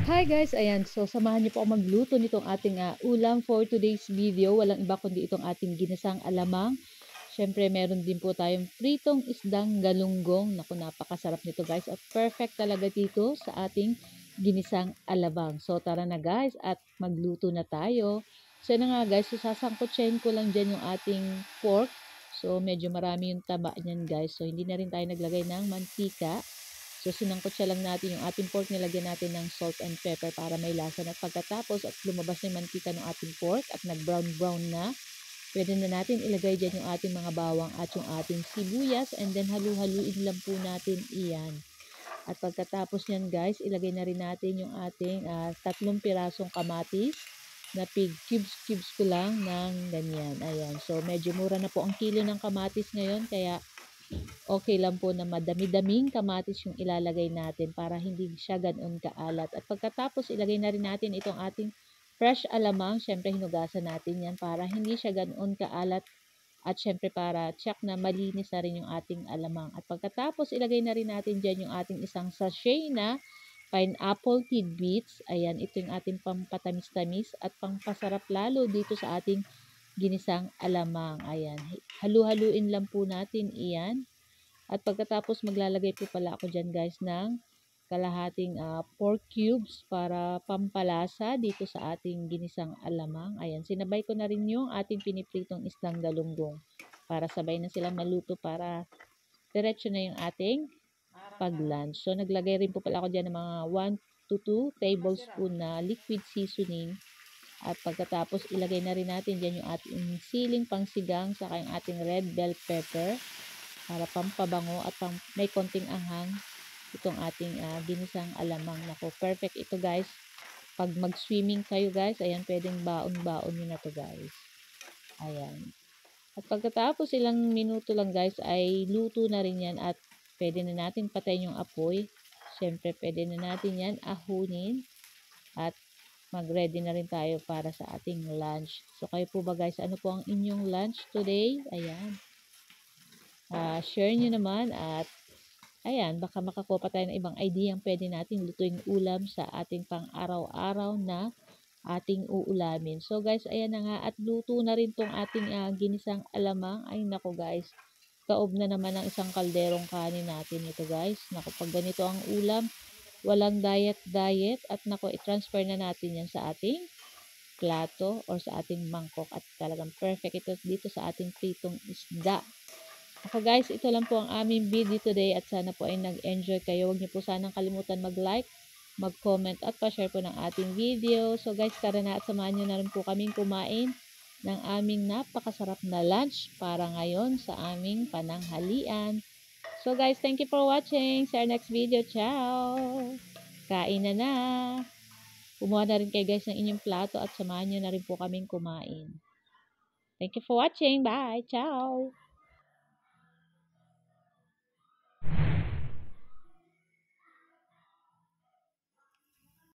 Hi guys, ayan. So, samahan niyo po ako magluto nitong ating ulam for today's video. Walang iba kundi itong ating ginisang alamang. Siyempre, meron din po tayong pritong isdang galunggong. Naku, napakasarap nito guys. At perfect talaga dito sa ating ginisang alamang. So, tara na guys at magluto na tayo. So, na nga guys, sasangkutsahin ko lang dyan yung ating pork. So, medyo marami yung taba niyan guys. So, hindi na rin tayo naglagay ng mantika. So, sinangkot lang natin yung ating pork. Nilagyan natin ng salt and pepper para may lasa. At pagkatapos at lumabas na yung mantika ng ating pork at nag-brown na, pwede na natin ilagay dyan yung ating mga bawang at yung ating sibuyas. And then, halu-haluin lang po natin iyan. At pagkatapos nyan guys, ilagay na rin natin yung ating 3 pirasong kamatis na cubes ko lang ng ganyan. Ayan. So, medyo mura na po ang kilo ng kamatis ngayon. Kaya, okay lang po na madami-daming kamatis yung ilalagay natin para hindi siya ganoon kaalat. At pagkatapos, ilagay na rin natin itong ating fresh alamang. Siyempre, hinugasan natin yan para hindi siya ganoon kaalat. At syempre, para check na malinis na rin yung ating alamang. At pagkatapos, ilagay na rin natin dyan yung ating isang sachet na pineapple tidbits. Ayan, ito yung ating pampatamis-tamis at pampasarap lalo dito sa ating ginisang alamang. Ayan, halu-haluin lang po natin iyan. At pagkatapos maglalagay po pala ako dyan guys ng kalahating pork cubes para pampalasa dito sa ating ginisang alamang. Ayan, sinabay ko na rin yung ating pinipritong isdang galunggong para sabay na silang maluto para diretso na yung ating pag-lunch. So, naglagay rin po pala ako dyan ng mga 1 to 2 tablespoon na liquid seasoning. At pagkatapos, ilagay na rin natin dyan yung ating siling pangsigang saka yung ating red bell pepper para pampabango at may konting anghang itong ating ginisang alamang. Nako, perfect ito guys. Pag mag-swimming kayo guys, ayan, pwedeng baon-baon nyo na to guys. Ayan. At pagkatapos ilang minuto lang guys, ay luto na rin yan at pwede na natin patayin yung apoy. Siyempre, pwede na natin yan ahunin at mag-ready na rin tayo para sa ating lunch. So, kayo po ba guys, ano po ang inyong lunch today? Ayan. Share nyo naman at ayan, baka makakuha pa tayo ng ibang idea ang pwede natin lutuing ulam sa ating pang-araw-araw na ating uulamin. So guys, ayan na nga at luto na rin tong ating ginisang alamang. Ay nako guys, kaob na naman ang isang kalderong kanin natin ito guys. Nako, pag ganito ang ulam, walang diet at nako, i-transfer na natin yan sa ating plato or sa ating mangkok at talagang perfect ito dito sa ating pritong isda. Ako guys, ito lang po ang aming video today at sana po ay nag-enjoy kayo. Huwag niyo po sanang kalimutan mag-like, mag-comment at pa-share po ng ating video. So guys, tara na at samahan niyo na rin po kaming kumain ng aming napakasarap na lunch para ngayon sa aming pananghalian. So guys, thank you for watching. See our next video. Ciao! Kain na na! Kumuha na rin kayo guys ng inyong plato at samahan niyo na rin po kaming kumain. Thank you for watching. Bye! Ciao!